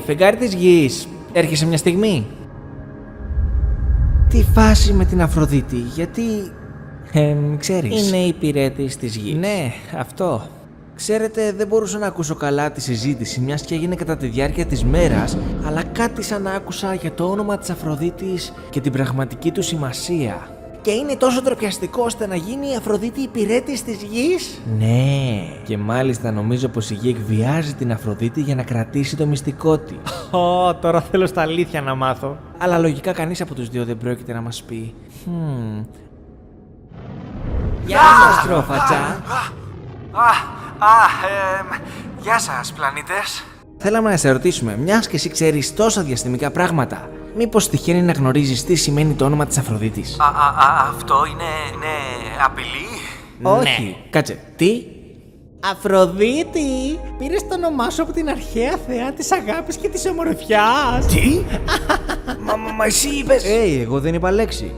Φεγγάρι της γης, έρχεσαι μια στιγμή? Τι φάση με την Αφροδίτη, γιατί... ξέρεις. Είναι υπηρέτης της γης. Ναι, αυτό. Ξέρετε, δεν μπορούσα να ακούσω καλά τη συζήτηση, μιας και έγινε κατά τη διάρκεια της μέρας, αλλά κάτι σαν να άκουσα για το όνομα της Αφροδίτης και την πραγματική του σημασία. Και είναι τόσο τροπιαστικό ώστε να γίνει η Αφροδίτη υπηρέτης της γης. Ναι, και μάλιστα νομίζω πως η γη εκβιάζει την Αφροδίτη για να κρατήσει το μυστικό της. Τώρα θέλω στα αλήθεια να μάθω. Αλλά λογικά κανείς από τους δύο δεν πρόκειται να μας πει. Γεια σας, Τρόφατσα. Γεια σας, πλανήτες. Θέλαμε να σε ρωτήσουμε, μιας και εσύ ξέρεις τόσα διαστημικά πράγματα, μήπως τυχαίνει να γνωρίζεις τι σημαίνει το όνομα της Αφροδίτης? Αυτό είναι απειλή? Όχι. Κάτσε, τι? Αφροδίτη, πήρες το όνομά σου από την αρχαία θεά της αγάπης και της ομορφιάς. Τι? Μα εσύ είπες... Εγώ δεν είπα λέξη.